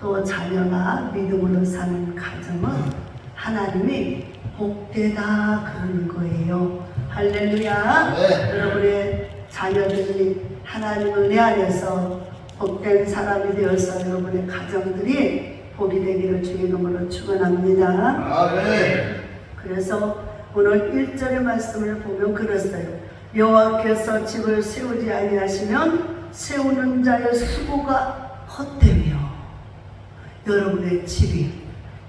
또 자녀가 믿음으로 사는 가정은 하나님이 복되다 그러는 거예요. 할렐루야. 네. 여러분의 자녀들이 하나님 은혜 안에서 복된 사람이 되어서 여러분의 가정들이 복이 되기를 주의 이름으로 축원합니다. 아멘. 그래서 오늘 1절의 말씀을 보면 그랬어요. 여호와께서 집을 세우지 아니하시면 세우는 자의 수고가 헛되며, 여러분의 집이,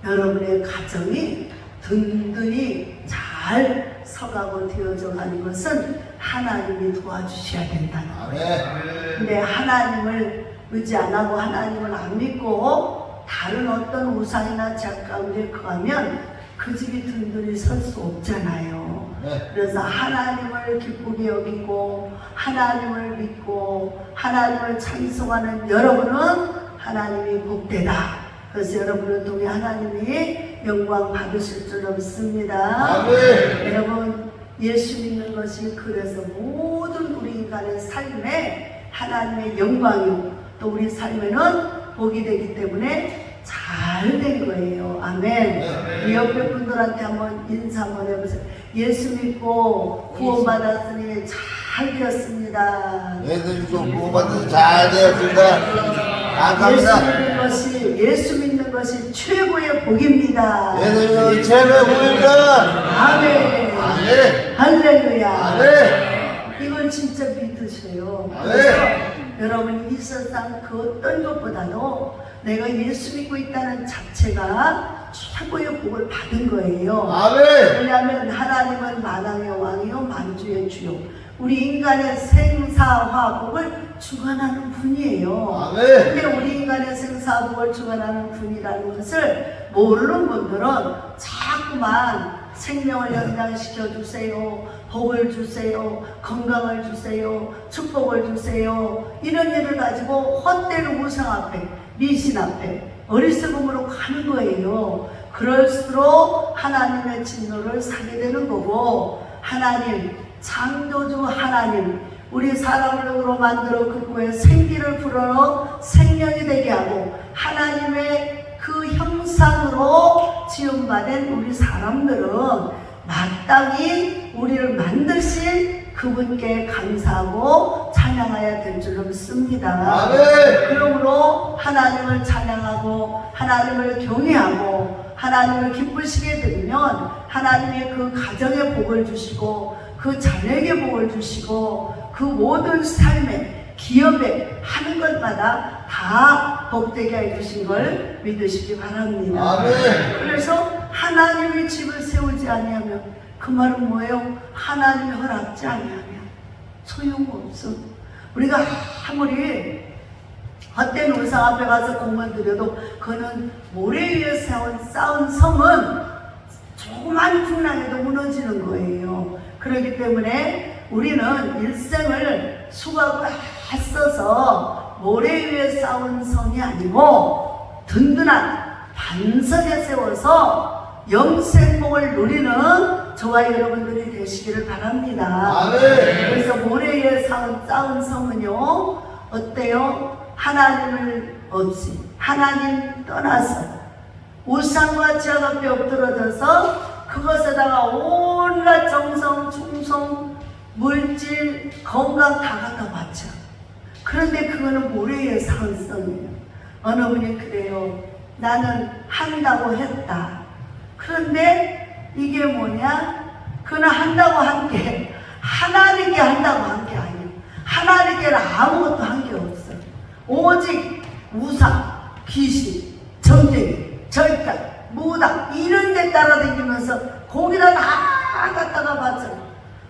여러분의 가정이 든든히 잘 서가고 되어져 가는 것은 하나님이 도와주셔야 된다는 거예요. 아멘. 근데 하나님을 의지 안 하고 하나님을 안 믿고 다른 어떤 우상이나 죄악 가운데 거하면 그 집이 든든히 설 수 없잖아요. 네. 그래서 하나님을 기쁘게 여기고 하나님을 믿고 하나님을 찬송하는 여러분은 하나님이 복되다. 그래서 여러분을 통해 하나님이 영광 받으실 줄 믿습니다. 아멘. 여러분, 예수 믿는 것이 그래서 모든 우리 인간의 삶에 하나님의 영광이요 또 우리 삶에는 복이 되기 때문에 잘 된 거예요. 아멘. 이 옆에 분들한테 한번 인사 한번 해보세요. 예수 믿고 구원받았으니 잘 되었습니다. 예수 믿고 구원받아서 잘 되었습니다. 감사합니다. 예수 믿는 것이 최고의 복입니다. 예수 믿는 최고의 복입니다. 아멘. 아멘. 할렐루야. 아멘. 이걸 진짜 믿으세요. 아멘. 그래서 여러분이 이 세상 그 어떤 것보다도 내가 예수 믿고 있다는 자체가 최고의 복을 받은 거예요. 아멘. 왜냐하면 하나님은 만왕의 왕이요 만주의 주요, 우리 인간의 생사화복을 주관하는 분이에요. 아멘. 근데 우리 인간의 생사화복을 주관하는 분이라는 것을 모르는 분들은 자꾸만 생명을 연장시켜 주세요, 복을 주세요, 건강을 주세요, 축복을 주세요, 이런 일을 가지고 헛된 우상 앞에, 미신 앞에 어리석음으로 가는 거예요. 그럴수록 하나님의 진노를 사게 되는 거고, 하나님, 창조주 하나님, 우리 사람을 으로 만들어 그 코에 생기를 불어넣어 생명이 되게 하고 하나님의 그 형상으로 지음받은 우리 사람들은 마땅히 우리를 만드신 그분께 감사하고 찬양해야 될 줄로 믿습니다. 아멘. 그러므로 하나님을 찬양하고 하나님을 경외하고 하나님을 기쁘시게 되면 하나님의 그 가정에 복을 주시고 그 자녀에게 복을 주시고 그 모든 삶에 기업에 하는 것마다 다 복되게 해주신 걸 믿으시기 바랍니다. 아멘. 그래서 하나님의 집을 세우지 아니하면 그 말은 뭐예요? 하나님이 허락지 아니하면 소용없어. 우리가 아무리 헛된 우상 앞에 가서 공을 들여도 그는 모래 위에 쌓은 성은 조그만 풍랑에도 무너지는 거예요. 그렇기 때문에 우리는 일생을 수고하고 애써서 모래 위에 쌓은 성이 아니고 든든한 반석에 세워서 영생복을 누리는 저와 여러분들이 되시기를 바랍니다. 아멘. 그래서 모래 위에 쌓은 성은요 어때요? 하나님을 없이 하나님 떠나서 우상과 죄악 앞에 엎드러져서 그것에다가 온갖 정성, 충성, 물질, 건강 다 갖다 바쳐. 그런데 그거는 모래 위에 쌓은 성이에요. 어느 분이 그래요. 나는 한다고 했다. 그런데 이게 뭐냐? 그는 한다고 한 게 하나님께 한다고 한 게 아니에요. 하나님께는 아무것도 한 게 없어. 오직 우상, 귀신, 점쟁이, 절단, 무당 이런 데 따라다니면서 거기다 다 갖다가 바쳐.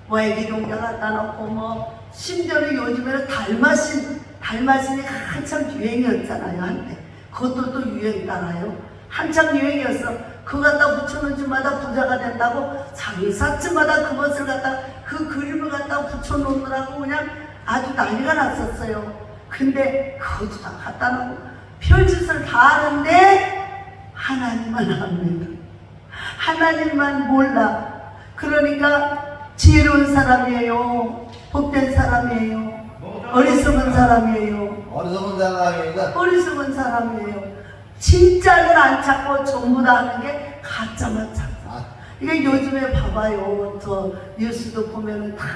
뭐 애기 동자 갖다 놓고 뭐 심지어는 요즘에는 달마신이 한참 유행이었잖아요. 한때 그것도 또 유행 따라요. 한참 유행이었어. 그거 갖다 붙여놓은 집마다 부자가 된다고 장사쯤마다 그것을 갖다 그 그림을 갖다 붙여놓느라고 그냥 아주 난리가 났었어요. 근데 그것도 다 갖다 놓고 별짓을 다 하는데 하나님만 압니다. 하나님만 몰라. 그러니까 지혜로운 사람이에요. 복된 사람이에요. 어리석은 사람이에요. 어리석은 사람입니다. 어리석은 사람이에요. 진짜는 안 찾고 전부 다 하는 게 가짜만 찾고. 아, 이게 요즘에 봐봐요. 저 뉴스도 보면은 다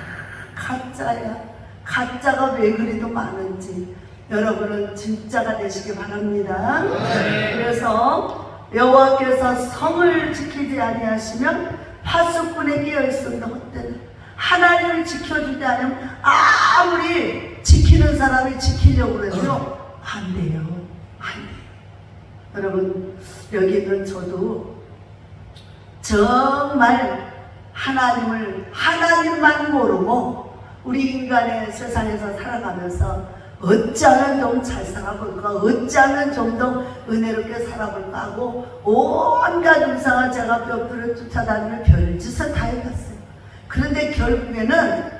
가짜야. 가짜가 왜 그리도 많은지 여러분은 진짜가 되시기 바랍니다. 그래서 여호와께서 성을 지키지 아니하시면 파수꾼에 끼어 있습니다. 그때는 하나님을 지켜주지 않으면 아무리 지키는 사람이 지키려고 해도 안 돼요. 안 돼요. 여러분 여기 있는 저도 정말 하나님만 모르고 우리 인간의 세상에서 살아가면서 어찌하면 좀 잘 살아볼까, 어찌하면 좀 더 은혜롭게 살아볼까 하고 온갖 이상한 제가 뼈들을 쫓아다니며 별짓을 다 해봤어요. 그런데 결국에는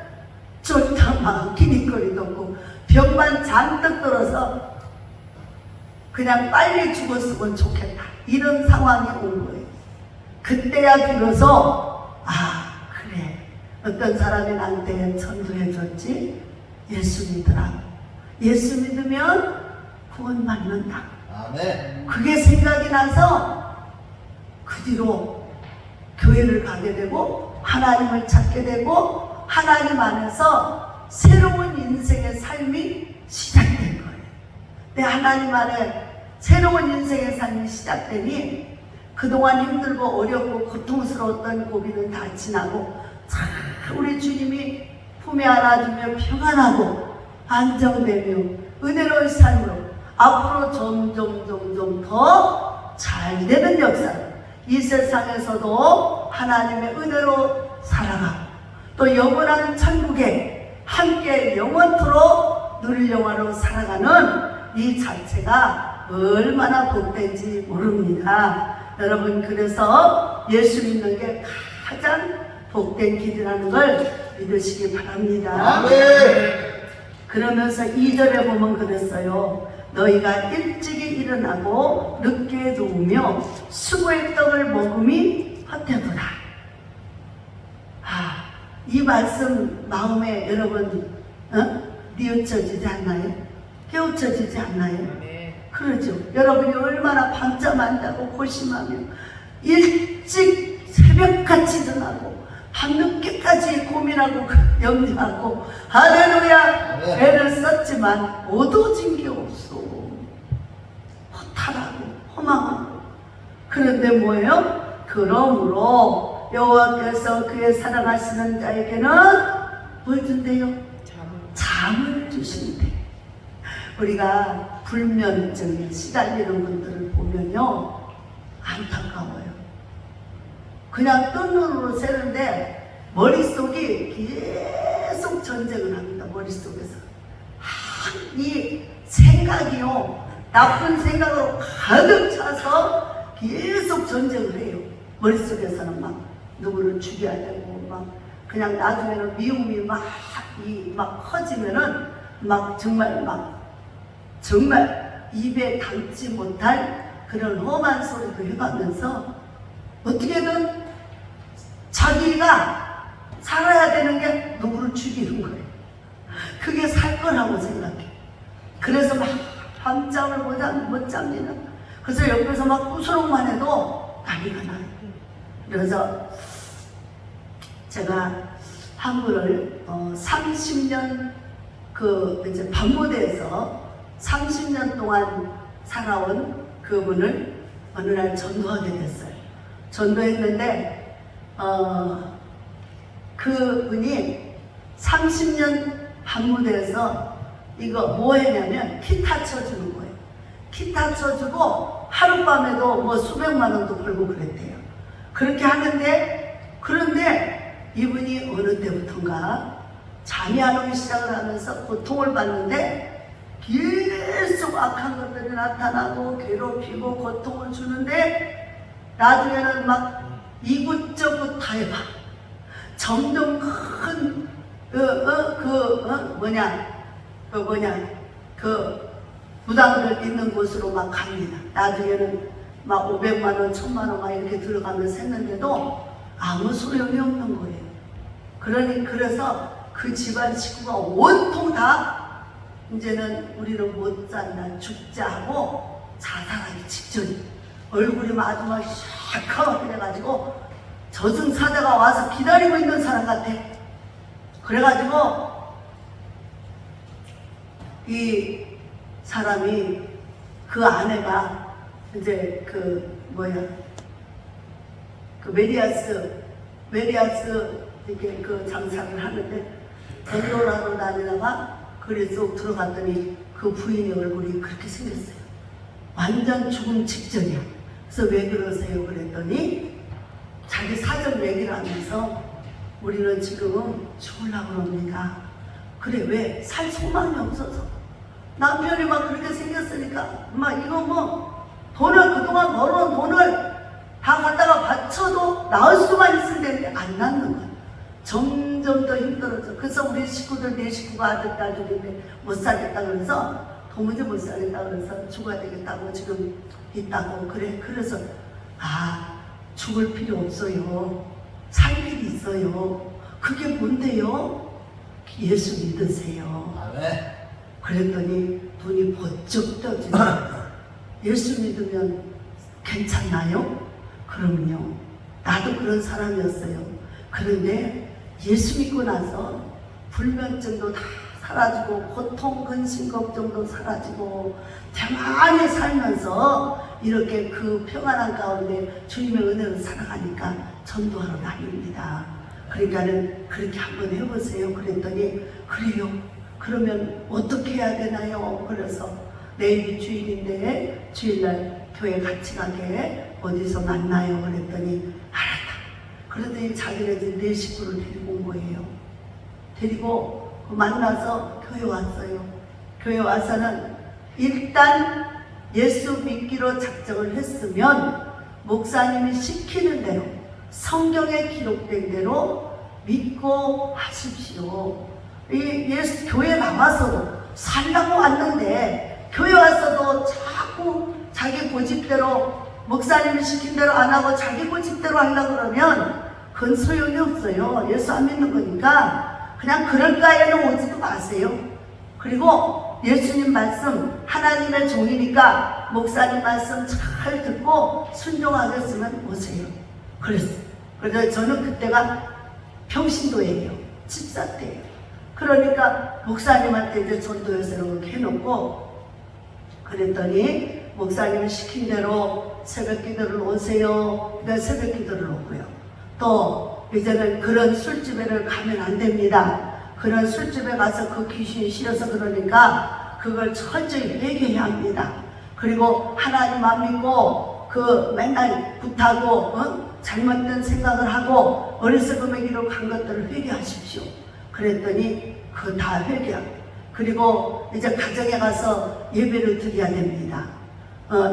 쫓다 막히니 거리도 없고 병만 잔뜩 들어서 그냥 빨리 죽었으면 좋겠다 이런 상황이 온 거예요. 그때야 비로소 그래 어떤 사람이 나한테 전도해줬지. 예수 믿으라. 예수 믿으면 구원 받는다. 아멘. 그게 생각이 나서 그 뒤로 교회를 가게 되고 하나님을 찾게 되고 하나님 안에서 새로운 인생의 삶이 시작된 거예요. 근데 하나님 안에 새로운 인생의 삶이 시작되니 그동안 힘들고 어렵고 고통스러웠던 고비는 다 지나고 참 우리 주님이 품에 안아주며 평안하고 안정되며 은혜로운 삶으로 앞으로 점점 더 잘 되는 역사, 이 세상에서도 하나님의 은혜로 살아가고 또 영원한 천국에 함께 영원토록 누릴 영화로 살아가는 이 자체가 얼마나 복된지 모릅니다. 여러분 그래서 예수 믿는 게 가장 복된 길이라는 걸 믿으시기 바랍니다. 아멘. 그러면서 2절에 보면 그랬어요. 너희가 일찍이 일어나고 늦게 누우며 수고의 떡을 먹음이 헛되도다. 이 말씀 마음에 여러분 뉘우쳐지지 않나요? 깨우쳐지지 않나요? 그러죠. 여러분이 얼마나 밤잠 안 자고 고심하며 일찍 새벽같이 일어나고 밤늦게까지 고민하고 염려하고 할렐루야 애를 썼지만 얻어진 게 없어. 허탈하고 허망하고. 그런데 뭐예요? 그러므로 여호와께서 그의 사랑하시는 자에게는 뭘 준대요? 잠을 주신대. 우리가 불면증에 시달리는 분들을 보면요 안타까워요. 그냥 뜬 눈으로 새는데 머릿속이 계속 전쟁을 합니다. 머릿속에서 이 생각이요 나쁜 생각으로 가득 차서 계속 전쟁을 해요. 머릿속에서는 막 누구를 죽여야 되고 막 그냥 나중에는 미움이 막 커지면은 막 정말 입에 담지 못할 그런 험한 소리도 해가면서 어떻게든 자기가 살아야 되는 게 누구를 죽이는 거예요. 그게 살 거라고 생각해. 그래서 막 밤잠을 못 잡니다. 그래서 옆에서 막 꾸스럭만 해도 난리가 나요. 그래서 제가 한국을 30년 이제 반모대에서 30년 동안 살아온 그분을 어느 날 전도하게 됐어요. 전도했는데 그분이 30년 반무대에서 이거 뭐 했냐면 기타 쳐주는 거예요. 기타 쳐주고 하룻밤에도 뭐 수백만 원도 벌고 그랬대요. 그렇게 하는데 그런데 이분이 어느 때부턴가 잠이 안 오기 시작을 하면서 고통을 받는데 계속 악한 것들이 나타나고 괴롭히고 고통을 주는데 나중에는 막 이곳저곳 다 해봐. 점점 큰 무당들 있는 곳으로 막 갑니다. 나중에는 막 500만 원, 1000만 원 막 이렇게 들어가면서 했는데도 아무 소용이 없는 거예요. 그래서 그 집안 식구가 온통 다 이제는 우리는 못 산다, 죽자 하고 자살하기 직전 얼굴이 마지막 샥하게 돼가지고 저승사자가 와서 기다리고 있는 사람 같아. 그래가지고 이 사람이 그 아내가 이제 그 메리아스 이렇게 그 장사를 하는데 전도하러 다니다가 그리 쏙 들어갔더니 그 부인의 얼굴이 그렇게 생겼어요. 완전 죽음 직전이야. 그래서 왜 그러세요? 그랬더니 자기 사정 얘기를 하면서 우리는 지금 죽으려고 합니다. 그래, 왜? 살 소망이 없어서. 남편이 막 그렇게 생겼으니까 막 이거 뭐 돈을 그동안 벌어온 돈을 다 갖다가 바쳐도 나을 수만 있을 텐데 안 낳는 거야. 점점 더 힘들어져. 그래서 우리 식구들, 네 식구가 아들, 딸 둘인데 못 살겠다 그래서 도무지 못 살겠다 그래서 죽어야 되겠다고 지금 있다고. 그래, 그래서 죽을 필요 없어요. 살 길이 있어요. 그게 뭔데요? 예수 믿으세요. 아멘. 그랬더니 눈이 번쩍 떠지네. 예수 믿으면 괜찮나요? 그럼요. 나도 그런 사람이었어요. 그런데 예수 믿고 나서 불면증도 다 사라지고 고통, 근심, 걱정도 사라지고 평안히 살면서 이렇게 그 평안한 가운데 주님의 은혜로 살아가니까 전도하러 다닙니다. 그러니까는 그렇게 한번 해보세요. 그랬더니 그래요. 그러면 어떻게 해야 되나요? 그래서 내일이 주일인데 주일날 교회 같이 가게 어디서 만나요? 그랬더니 알았다. 그러더니 자기네 네 식구를 데리고 온 거예요. 데리고 만나서 교회 왔어요. 교회 와서는 일단 예수 믿기로 작정을 했으면 목사님이 시키는 대로 성경에 기록된 대로 믿고 하십시오. 예수 교회 나와서도 살라고 왔는데 교회 와서도 자꾸 자기 고집대로 목사님이 시킨 대로 안 하고 자기 고집대로 하려고 그러면 그건 소용이 없어요. 예수 안 믿는 거니까 그냥 그럴까에는 오지도 마세요. 그리고 예수님 말씀, 하나님의 종이니까 목사님 말씀 잘 듣고 순종하겠으면 오세요. 그랬어요. 그래서 저는 그때가 평신도예요. 집사 때예요. 그러니까 목사님한테 이제 전도여서를 이렇게 해놓고 그랬더니 목사님이 시킨 대로 새벽 기도를 오세요. 그러니까 새벽 기도를 오고요. 또 이제는 그런 술집에를 가면 안 됩니다. 그런 술집에 가서 그 귀신이 싫어서 그러니까 그걸 철저히 회개해야 합니다. 그리고 하나님 안 믿고 그 맨날 굿하고 잘못된 생각을 하고 어리석은 먹이로 간 것들을 회개하십시오. 그랬더니 그거 다 회개하고 그리고 이제 가정에 가서 예배를 드려야 됩니다.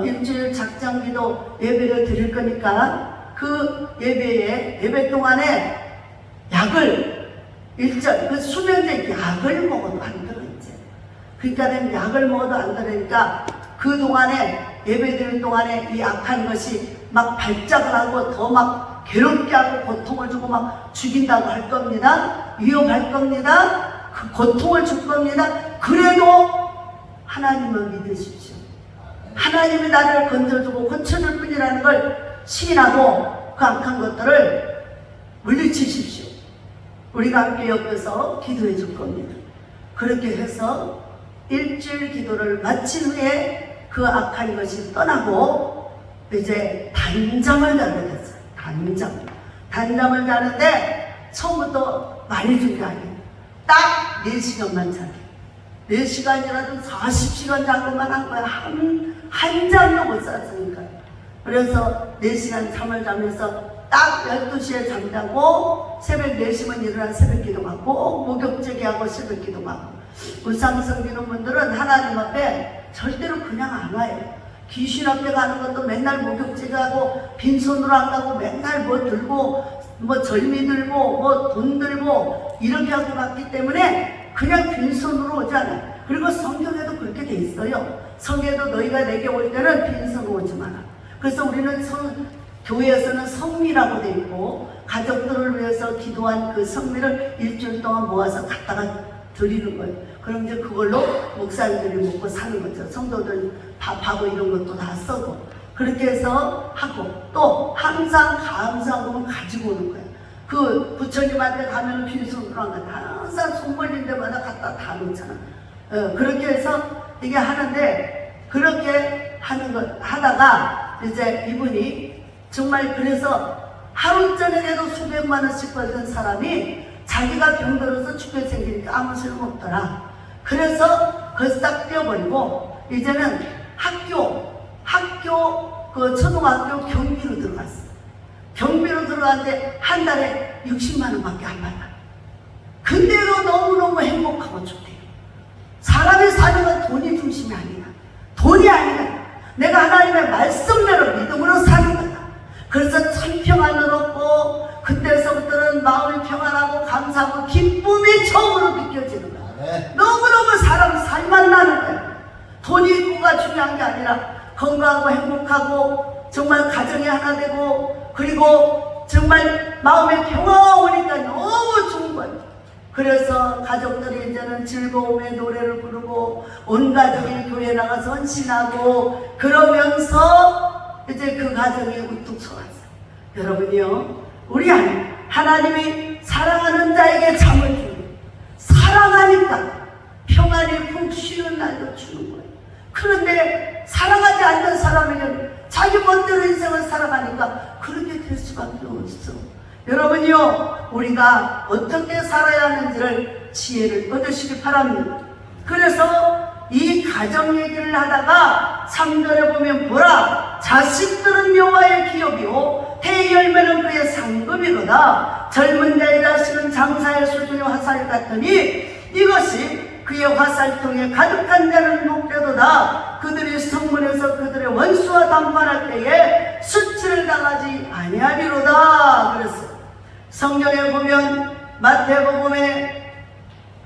일주일 작정기도 예배를 드릴 거니까 그 예배 동안에 약을 일절 그 수면제 약을 먹어도 안 들어 이제. 그러니까 약을 먹어도 안 들으니까 그 동안에 예배 드릴 동안에 이 악한 것이 막 발작을 하고 더 막 괴롭게 하고 고통을 주고 막 죽인다고 할 겁니다. 위협할 겁니다. 그 고통을 줄 겁니다. 그래도 하나님을 믿으십시오. 하나님이 나를 건져주고 고쳐줄 뿐이라는 걸 시인하고 그 악한 것들을 물리치십시오. 우리가 함께 옆에서 기도해 줄 겁니다. 그렇게 해서 일주일 기도를 마친 후에 그 악한 것이 떠나고 이제 단잠을 자게 됐어요. 단잠을 자는데 처음부터 많이 준 게 아니에요. 딱 4시간만 자기. 4시간이라도 40시간 자고만 한 거야. 한 잠도 못 잤으니까. 그래서 4시간 잠을 자면서 딱 12시에 잠자고 새벽 4시면 일어나 새벽 기도하고 목욕제기하고 새벽 기도하고. 우상 섬기는 분들은 하나님 앞에 절대로 그냥 안 와요. 귀신 앞에 가는 것도 맨날 목욕제기하고 빈손으로 안 가고 맨날 뭐 들고 뭐 절미 들고 뭐 돈 들고 이렇게 하고 갔기 때문에 그냥 빈손으로 오지 않아요. 그리고 성경에도 그렇게 돼 있어요. 성경에도 너희가 내게 올 때는 빈손으로 오지 마라. 그래서 우리는 교회에서는 성미라고 돼 있고 가족들을 위해서 기도한 그 성미를 일주일 동안 모아서 갖다가 드리는 거예요. 그럼 이제 그걸로 목사님들이 먹고 사는 거죠. 성도들 밥하고 이런 것도 다 써고. 그렇게 해서 하고, 또 항상 감사금을 가지고 오는 거예요. 그 부처님한테 가면 빈손으로 안 가요. 항상 손 벌린 데마다 갖다 다 놓잖아. 그렇게 해서 이게 하는데, 그렇게 하는 것 하다가 이제 이분이 정말, 그래서 하루 저녁에도 수백만 원씩 벌던 사람이 자기가 병들어서 죽게 생기니까 아무 소용 없더라. 그래서 거기서 딱 떼어버리고 이제는 학교 그 초등학교 경비로 들어갔어. 경비로 들어갔는데 한 달에 60만 원밖에 안 받아. 근데도 너무너무 행복하고 좋대요. 사람이 사는 건 돈이 중심이 아니야. 돈이 아니라 내가 하나님의 말씀대로 믿음으로 사는 거다. 그래서 참 평안을 얻고 그때서부터는 마음이 평안하고 감사하고 기쁨이 처음으로 느껴지는 거야. 너무너무 사람 살만 나는 거야. 돈이 있고가 중요한 게 아니라 건강하고 행복하고 정말 가정이 하나 되고, 그리고 정말 마음에 평화가 오니까 너무 좋은 거예요. 그래서 가족들이 이제는 즐거움의 노래를 부르고 온 가족이 교회 나가서 헌신하고 그러면서 이제 그 가정이 우뚝 서왔어요. 여러분이요, 우리 하나님이 사랑하는 자에게 잠을 주는, 사랑하니까 평안이 푹 쉬는 날도 주는 거예요. 그런데 사랑하지 않는 사람에게는 자기 멋대로 인생을 살아가니까 그렇게 될 수밖에 없어. 여러분이요, 우리가 어떻게 살아야 하는지를 지혜를 얻으시기 바랍니다. 그래서 이 가정 얘기를 하다가 3절에 보면 보라, 자식들은 여호와의 기업이요 해의 열매는 그의 상급이로다. 젊은 자의 자식은 장사의 수중의 화살 같으니 이것이 그의 화살통에 가득한 자는 복되도다. 그들이 성문에서 그들의 원수와 담판할 때에 수치를 당하지 아니하리로다. 그랬어요. 성경에 보면 마태복음에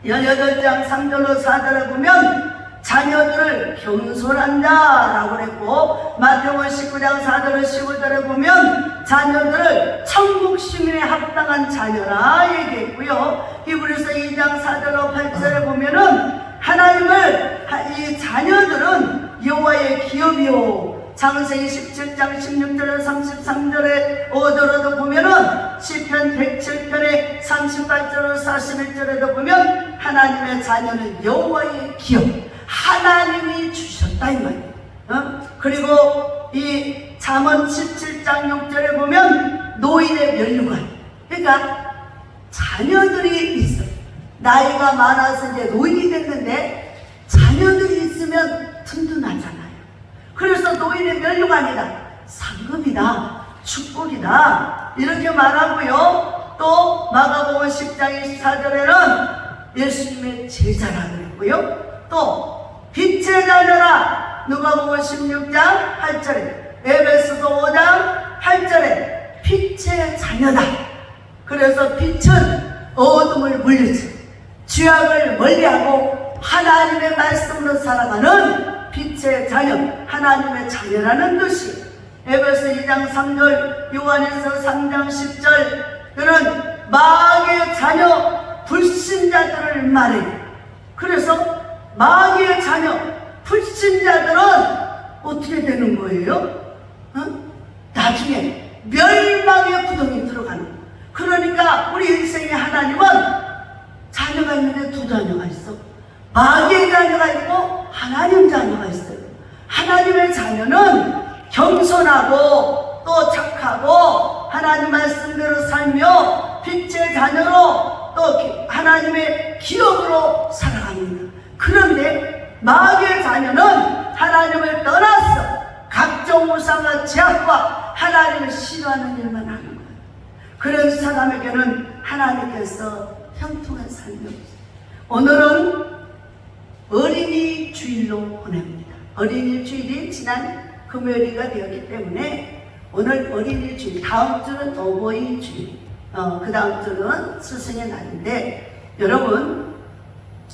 18장 3절로 4절에 보면 자녀들을 겸손한 자라고 그랬고, 마태복음 19장 4절로 15절에 보면 자녀들을 천국 시민에 합당한 자녀라 얘기했고요. 히브리서 2장 4절로 8절에 보면은 하나님을, 이 자녀들은 여호와의 기업이요. 창세기 17장 16절에 33절에 5절에도 보면은 시편 107편에 38절로 41절에도 보면 하나님의 자녀는 여호와의 기업, 하나님이 주셨다 이 말이에요. 그리고 이 잠언 17장 6절에 보면 노인의 면류관, 그러니까 자녀들이 있어. 나이가 많아서 이제 노인이 됐는데 자녀들이 있으면 든든하잖아요. 그래서 노인의 면류관이다, 상급이다, 축복이다 이렇게 말하고요. 또 마가복음 10장 24절에는 예수님의 제자라 그랬고요. 또 빛의 자녀라 누가복음 16장 8절에, 에베소서 5장 8절에 빛의 자녀다. 그래서 빛은 어둠을 물리치 죄악을 멀리하고 하나님의 말씀으로 살아가는 빛의 자녀, 하나님의 자녀라는 뜻이 에베소 2장 3절, 요한에서 3장 10절 그는 마귀의 자녀 불신자들을 말해요. 그래서 마귀의 자녀 불신자들은 어떻게 되는 거예요? 나중에 멸망의 구덩이에 들어가는 거예요. 그러니까 우리 인생의 하나님은 자녀가 있는데 두 자녀가 있어. 마귀의 자녀가 있고 하나님 자녀가 있어요. 하나님의 자녀는 겸손하고 또 착하고 하나님 말씀대로 살며 빛의 자녀로 또 하나님의 기업으로 살아갑니다. 그런데 마귀의 자녀는 하나님을 떠나서 각종 우상과 제약과 하나님을 싫어하는 일만 하는 거예요. 그런 사람에게는 하나님께서 형통한 삶이 없어요. 오늘은 어린이 주일로 보냅니다. 어린이 주일이 지난 금요일이가 되었기 때문에 오늘 어린이 주일, 다음 주는 어버이 주일, 그 다음 주는 스승의 날인데, 여러분,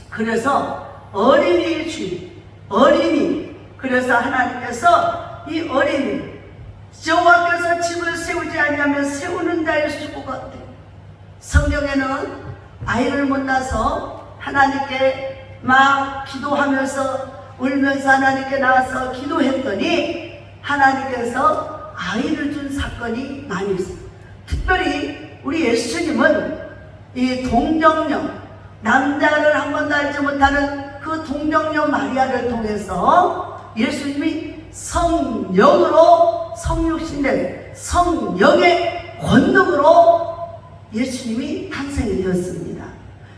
그래서 어린이 주일, 어린이, 그래서 하나님께서 이 어린이, 여호와께서 집을 세우지 않냐면 세우는 자의 수고 같아요. 성경에는 아이를 못 낳아서 하나님께 막 기도하면서 울면서 하나님께 나와서 기도했더니 하나님께서 아이를 준 사건이 많이 있어요. 특별히 우리 예수님은 이 동정녀, 남자를 한 번도 알지 못하는 그 동정녀 마리아를 통해서 예수님이 성령으로 성육신된 성령의 권능으로 예수님이 탄생이 되었습니다.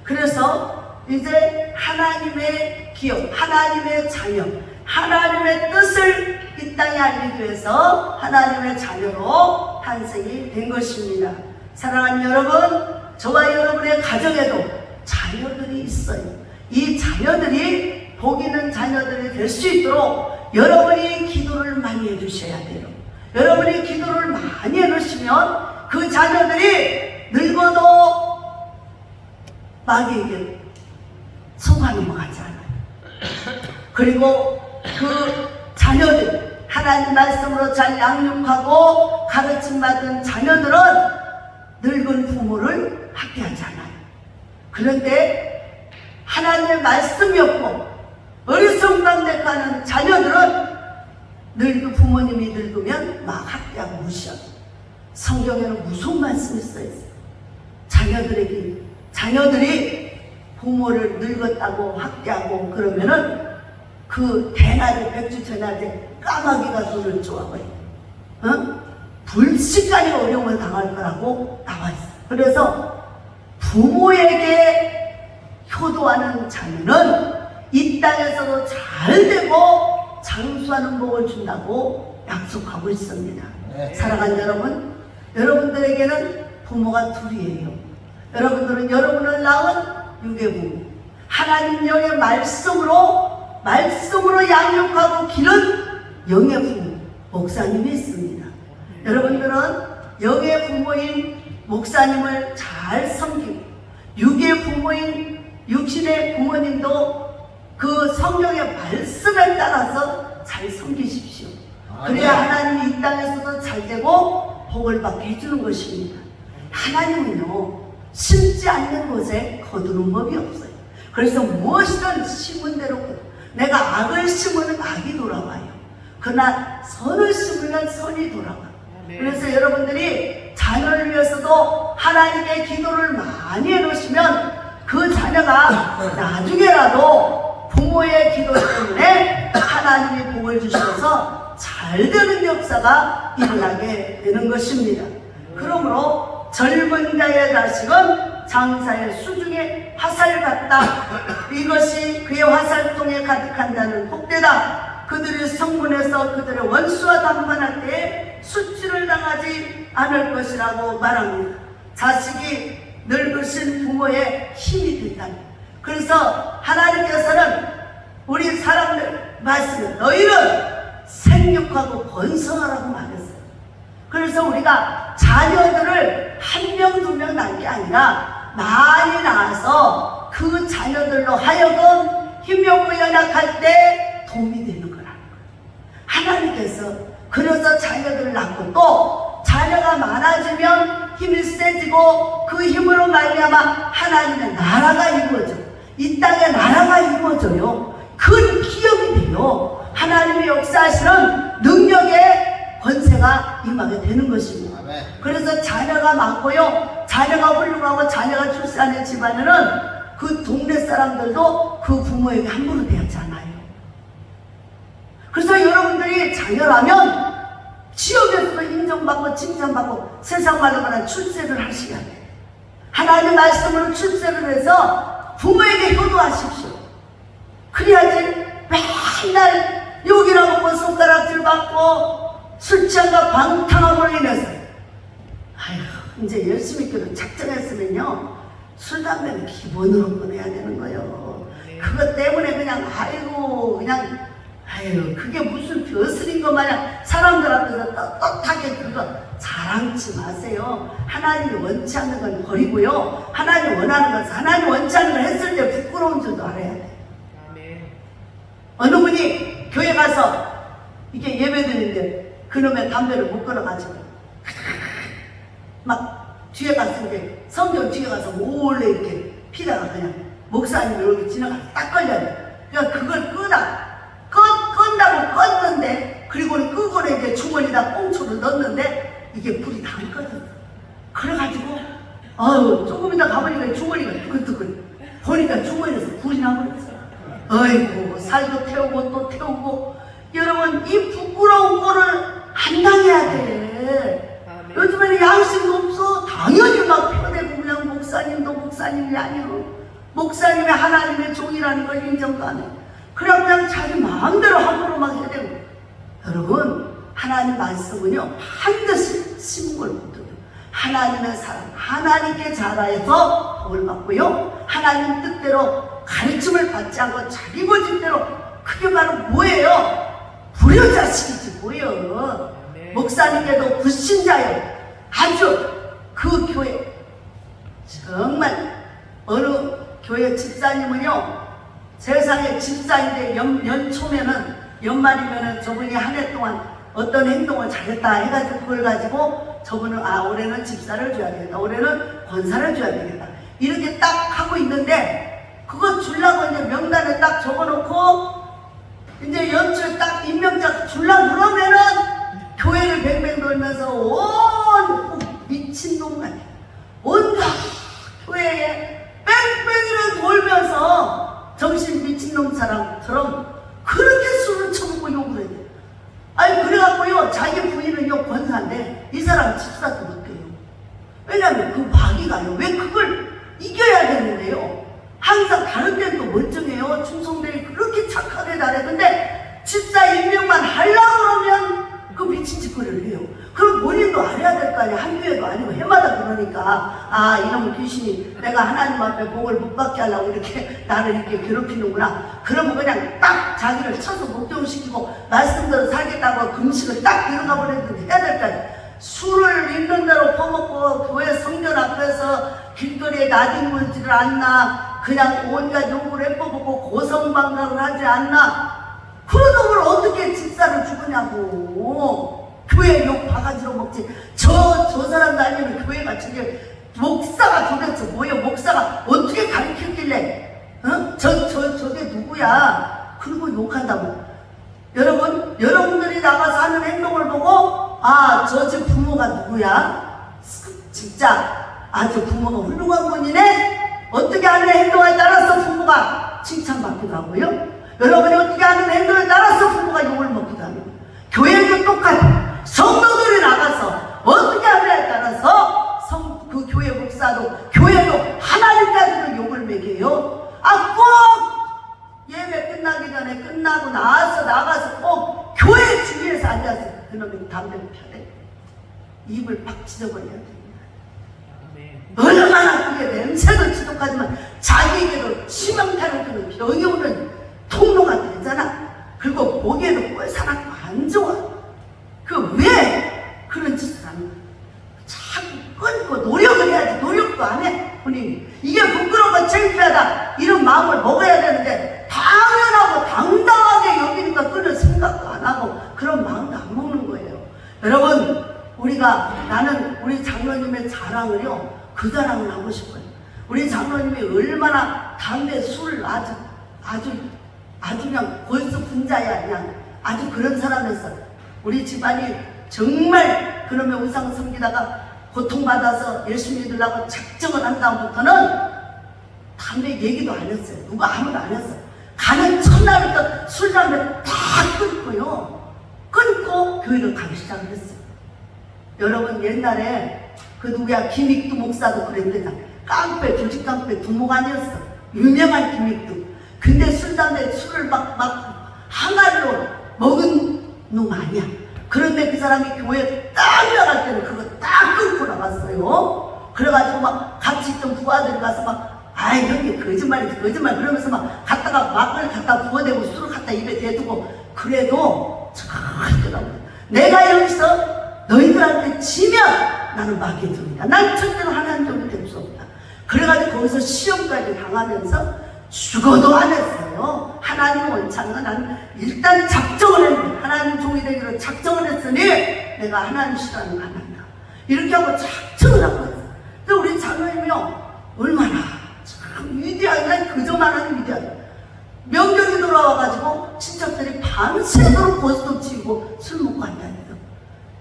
그래서 이제 하나님의 기업, 하나님의 자녀, 하나님의 뜻을 이 땅에 알리기 위해서 하나님의 자녀로 탄생이 된 것입니다. 사랑하는 여러분, 저와 여러분의 가정에도 자녀들이 있어요. 이 자녀들이 복 있는 자녀들이 될 수 있도록 여러분이 기도를 많이 해주셔야 돼요. 여러분이 기도를 많이 해놓으시면 그 자녀들이 늙어도 마귀에게 속아 넘어가지 않아요. 그리고 그 자녀들, 하나님 말씀으로 잘 양육하고 가르침받은 자녀들은 늙은 부모를 학대하지 않아요. 그런데 하나님의 말씀이 없고 어리석음당대하는 자녀들은 늙은 부모님이 늙으면 막 학대하고 무시하고, 성경에는 무서운 말씀이 써있어요. 자녀들이 부모를 늙었다고 학대하고 그러면은 그 대낮에, 백주천날 때 까마귀가 눈을 쪼아버려요. 불시간에 어려움을 당할 거라고 나와있어요. 그래서 부모에게 효도하는 자녀는 이 땅에서도 잘 되고 장수하는 복을 준다고 약속하고 있습니다. 사랑하는 여러분, 여러분들에게는 부모가 둘이에요. 여러분들은 여러분을 낳은 유괴부모, 하나님 영의 말씀으로 양육하고 기른 영의 부모, 목사님이 있습니다. 여러분들은 영의 부모인 목사님을 잘 섬기고, 육의 부모인 육신의 부모님도 그 성령의 말씀에 따라서 잘 섬기십시오. 그래야 하나님이 이 땅에서도 잘 되고 복을 받게 해주는 것입니다. 하나님은요, 심지 않는 곳에 거두는 법이 없어요. 그래서 무엇이든 심은 대로, 내가 악을 심으면 악이 돌아와요. 그러나 선을 심으면 선이 돌아와요. 그래서 여러분들이 자녀를 위해서도 하나님의 기도를 많이 해놓으시면 그 자녀가 나중에라도 부모의 기도 때문에 하나님이 복을 주셔서 잘 되는 역사가 일어나게 되는 것입니다. 그러므로 젊은 자의 자식은 장사의 수중에 화살 같다. 이것이 그의 화살통에 가득한다는 복되다. 그들이 성문에서 그들의 원수와 담판할 때에 수치를 당하지 않을 것이라고 말합니다. 자식이 늙으신 부모의 힘이 된다. 그래서 하나님께서는 우리 사람들 말씀을 너희는 생육하고 번성하라고 말했어요. 그래서 우리가 자녀들을 한 명, 두 명 낳은 게 아니라 많이 낳아서 그 자녀들로 하여금 힘이 없고 연약할 때 도움이 되는 거라는 거예요. 하나님께서 그래서 자녀들을 낳고 또 자녀가 많아지면 힘이 세지고 그 힘으로 말미암아 하나님의 나라가 이루어져, 이 땅의 나라가 이루어져요. 큰 기업이 돼요. 하나님의 역사하시는 능력의 권세가 임하게 되는 것입니다. 그래서 자녀가 많고요, 자녀가 훌륭하고 자녀가 출산한 집안에는 그 동네 사람들도 그 부모에게 함부로 대하지 않아요. 그래서 여러분들이 자녀라면 취업에서도 인정받고 칭찬받고 세상 말로 말하는 출세를 하셔야 돼요. 하나님의 말씀으로 출세를 해서 부모에게 효도하십시오. 그래야지 맨날 욕이나 먹고 손가락질 받고 술 취한가 방탕함으로 인해서, 아휴, 이제 열심히 기도 작정했으면요, 술 담배는 기본으로 끊어야 되는 거예요. 그것 때문에 그냥 그게 무슨 벼슬인 것 마냥 사람들 앞에서 떳떳하게 그거 자랑치 마세요. 하나님이 원치 않는 건 버리고요, 하나님이 원하는 것은, 하나님이 원치 않는 걸 했을 때 부끄러운 줄도 알아야 돼요. 어느 분이 교회 가서 이렇게 예배 드리는데 그놈의 담배를 못 끊어가지고 막 뒤에 가서 이렇게 성경 뒤에 가서 몰래 이렇게 피다가 그냥 목사님이 이렇게 지나가서 딱 걸려야 돼. 그러니까 그걸 끈다고 껐는데, 그리고는 끄고는 이제 주머니에다 꽁초를 넣었는데, 이게 불이 다 안 꺼졌어. 그래가지고, 조금 이따 가보니까 주머니가 뜨끈뜨끈. 보니까 주머니에서 불이 나버렸어. 어이구, 살도 태우고 또 태우고. 여러분, 이 부끄러운 꼴을 안 당해야 돼. 요즘에는 양심도 없어. 당연히 막 펴대고 그냥 목사님도 목사님이 아니고, 목사님이 하나님의 종이라는 걸 인정도 안 해. 그냥 자기 마음대로 함부로 막 해대고. 여러분, 하나님 말씀은요, 반드시 심은 걸 못 들어요. 하나님의 사랑, 하나님께 자라해서 복을 받고요, 하나님 뜻대로 가르침을 받지 않고 자기 고집대로, 그게 바로 뭐예요? 불효자식이지 뭐예요. 목사님께도 불신자예요. 아주 그 교회, 정말 어느 교회 집사님은요, 세상에 집사인데 연초면은, 연말이면은 저분이 한 해 동안 어떤 행동을 잘했다 해가지고 그걸 가지고 저분은 올해는 집사를 줘야 되겠다, 올해는 권사를 줘야 되겠다, 이렇게 딱 하고 있는데, 그거 주려고 이제 명단에 딱 적어놓고 이제 연초에 딱 임명장 주려고 그러면은 교회를 뱅뱅 돌면서 온 미친놈 같아. 온갖 교회에 뺑뺑이를 돌면서 정신 미친놈처럼 그렇게 술을 처먹고 욕을 해야 돼. 아니, 그래갖고요, 자기 부인은요, 권사인데 이 사람 집사도 못해요. 왜냐면 그 마귀가요, 왜 그걸 이겨야 되는데요? 항상 다른 데는 또 멀쩡해요. 충성들이 그렇게 착하게 잘해. 근데 집사 임명만 하려고 그러면 그 미친 짓거리를 해요. 그럼 본인도 알아야 될 거 아니야. 한 교회도 아니고 해마다 그러니까, 이놈 귀신이 내가 하나님 앞에 복을 못 받게 하려고 이렇게 나를 이렇게 괴롭히는구나. 그러면 그냥 딱 자기를 쳐서 목욕시키고 말씀대로 살겠다고 금식을 딱 들어가 버려도 해야 될 거 아니야. 술을 있는 대로 퍼먹고 교회 성전 앞에서 길거리에 나뒹굴지를 않나, 그냥 온갖 욕을 해퍼보고 고성방가를 하지 않나. 그런 놈을 어떻게 집사를 주느냐고. 교회 욕 바가지로 먹지. 저 사람도 아니면 교회가 저게 목사가 도대체 뭐예요? 목사가 어떻게 가르쳤길래 저게 누구야? 그리고 욕한다고. 여러분들이 나가서 하는 행동을 보고, 저 집 부모가 누구야? 진짜 아주 부모가 훌륭한 분이네? 어떻게 하는 행동에 따라서 부모가 칭찬받기도 하고요, 여러분이 어떻게 하는 행동에 따라서 부모가 욕을 먹기도 하고, 교회도 똑같아요. 성도들이 나가서 어떻게 하느냐에 따라서 그 교회 목사도, 교회도 하나님까지도 욕을 먹여요. 꼭 예배 끝나기 전에 끝나고 나가서 꼭 교회 주위에서 앉아서 그놈이 담배를 펴대. 입을 팍 찢어버려야 됩니다. 얼마나 그게 냄새도 지독하지만 자기에게도 치명타를 주는 병이 오는 통로가 되잖아. 그리고 보기에도 꼴사납고 안 좋아. 왜 그런 짓을 하는 거야? 자꾸 끊고 노력을 해야지. 노력도 안 해, 본인이. 이게 부끄러워 창피하다 이런 마음을 먹어야 되는데, 당연하고 당당하게 여기니까 끊을 생각도 안 하고 그런 마음도 안 먹는 거예요. 여러분, 나는 우리 장로님의 자랑을요, 그 자랑을 하고 싶어요. 우리 장로님이 얼마나 담배, 술 아주 그냥 벌써 분자야. 그냥 아주 그런 사람이었어. 우리 집안이 정말 그러면 우상 섬기다가 고통받아서 열심히 믿으려고 작정을 한 다음부터는 담배 얘기도 안 했어요. 누가 아무도 안 했어요. 가는 첫날부터 술, 담배 다 끊고 교회를 가기 시작을 했어요. 여러분, 옛날에 그 누구야, 김익두 목사도 그랬대잖아. 조직 깡패 두목 아니었어. 유명한 김익두. 근데 술을 막 항아리로 먹은 놈 아니야. 그런데 그 사람이 교회에 딱 나갈 때는 그거 딱 끊고 나갔어요. 그래가지고 막 같이 있던 부하들이 가서 형님 거짓말 그러면서 갔다가 막을 갖다 부어대고 술을 갖다 입에 대두고. 그래도 절대 나오네. 내가 여기서 너희들한테 지면 나는 막해줍니다. 난 절대로 하나님 종이 될 수 없다. 그래가지고 거기서 시험까지 당하면서 죽어도 안 했어요. 하나님 원창은 난 일단 작정을 했는데, 하나님 종이 되기로 작정을 했으니 내가 하나님 싫어하는 거 안 한다, 이렇게 하고 작정을 하고 있어요. 근데 우리 장로님이요, 얼마나 참 위대한, 그저만한 위대한. 명절이 돌아와가지고 친척들이 밤새도록 고스톱 치고 술 먹고 앉아있어.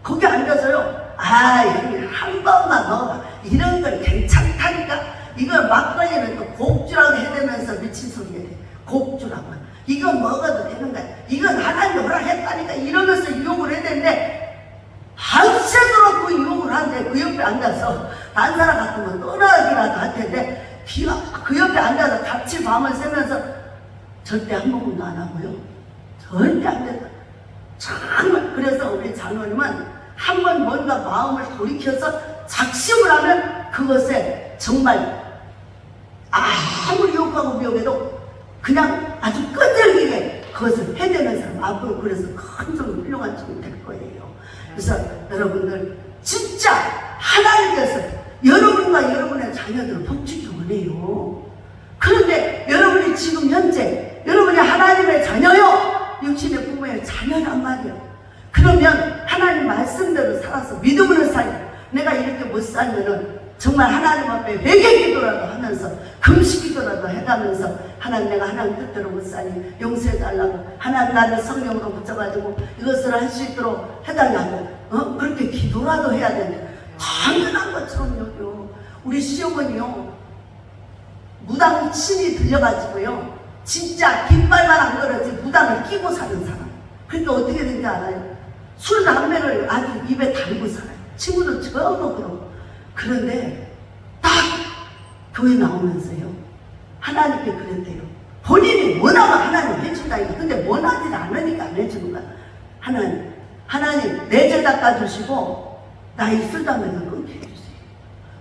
거기 앉아서요. 아, 여기 한 번만 먹어봐. 이런 건 괜찮다니까. 이걸 막걸리는 또 곡주라고 해대면서 미친 소리가 돼. 곡주라고. 이거 먹어도 되는 거야. 이건 하나님 허락했다니까. 이러면서 유혹을 해대는데 밤새도록 그 유혹을 하는데 그 옆에 앉아서 딴 사람 같으면 떠나기라도 할 텐데 그 옆에 앉아서 같이 밤을 새면서 절대 한 모금도 안 하고요. 절대 안 된다. 정말. 그래서 우리 장로님은 한 번 뭔가 마음을 돌이켜서 작심을 하면 그것에 정말 아무리 욕하고 미워해도 그냥 아주 끈질기게 그것을 해내는 사람 앞으로 그래서 큰 좀 훌륭한 종이 될 거예요. 그래서 여러분들 진짜 하나님께서 여러분과 여러분의 자녀들을 복주기 원해요. 그런데 여러분이 지금 현재 여러분이 하나님의 자녀요, 육신의 부모의 자녀란 말이에요. 그러면 하나님 말씀대로 살아서 믿음으로 살고, 내가 이렇게 못 살면은 정말 하나님 앞에 회개기도라도 하면서 금식기도라도 해가면서 하나님, 내가 하나님 뜻대로 못 사니 용서해달라고, 하나님 나를 성령으로 붙잡아주고 이것을 할 수 있도록 해달라고 그렇게 기도라도 해야 되는데 당연한 것처럼 여기요. 우리 시어머니요, 무당 신이 들려가지고요 진짜 깃발만 안 걸어지 무당을 끼고 사는 사람. 그러니까 어떻게 되는지 알아요? 술 담배를 아주 입에 달고 살아요. 친구도 전부 그러고. 그런데 딱 교회 나오면서요 하나님께 그랬대요. 본인이 원하면 하나님 해준다니까. 근데 원하지 않으니까 안 해주는 거야. 하나님 내 죄 닦아주시고 나의 술 담배를 끊게 해주세요.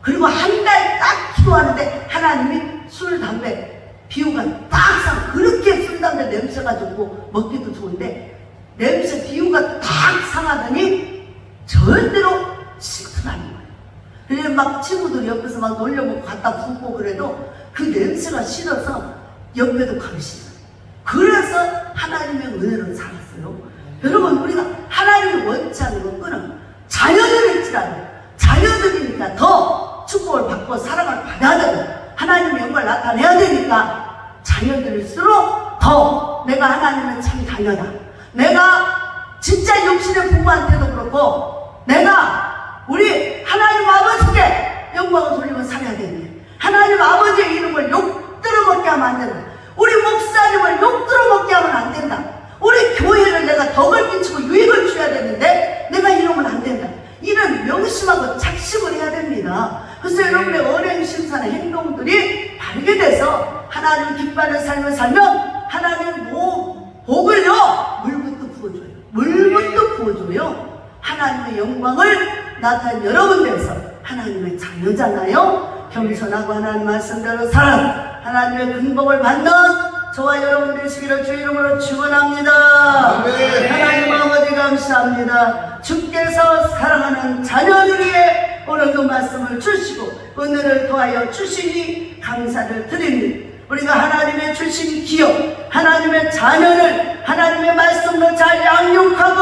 그리고 한 달 딱 기도하는데 하나님이 술 담배 비유가 딱 상. 그렇게 술 담배 냄새가 좋고 먹기도 좋은데 냄새 비유가 딱 상하더니 절대로 싫더라는 거예요. 그래서 막 친구들 옆에서 막 놀려먹고 갖다 붓고 그래도 그 냄새가 싫어서 옆에도 가기 싫어요. 그래서 하나님의 은혜로 살았어요. 여러분, 우리가 하나님이 원치 않는 것은 자녀들일지라도 자녀들이니까 더 축복을 받고 사랑을 받아야 되고 하나님의 영광을 나타내야 되니까 자녀들일수록 더 내가 하나님의 참 자녀다, 내가 진짜 육신의 부모한테도 그렇고 내가 우리 하나님 아버지께 영광을 돌리며 살아야 되는데 하나님 아버지의 이름을 욕들어 먹게 하면 안 된다. 우리 목사님을 욕들어 먹게 하면 안 된다. 우리 교회를 내가 덕을 끼치고 유익을 줘야 되는데 내가 이러면 안 된다. 이런 명심하고 작심을 해야 됩니다. 그래서 여러분의 언행심사의 행동들이 바르게 돼서 하나님 기뻐하는 삶을 살면 하나님 복을요 물부터 부어줘요. 물부터 부어줘요. 하나님의 영광을 나타낸 여러분들에서 하나님의 자녀잖아요. 겸손하고 하나님 말씀대로 살아 하나님의 근복을 받는 저와 여러분 되시기를 주 이름으로 축원합니다. 하나님 아버지 감사합니다. 주께서 사랑하는 자녀들에게 오늘 그 말씀을 주시고 은혜를 더하여 주시니 감사를 드립니다. 우리가 하나님의 주신 기업, 하나님의 자녀를 하나님의 말씀으로 잘 양육하고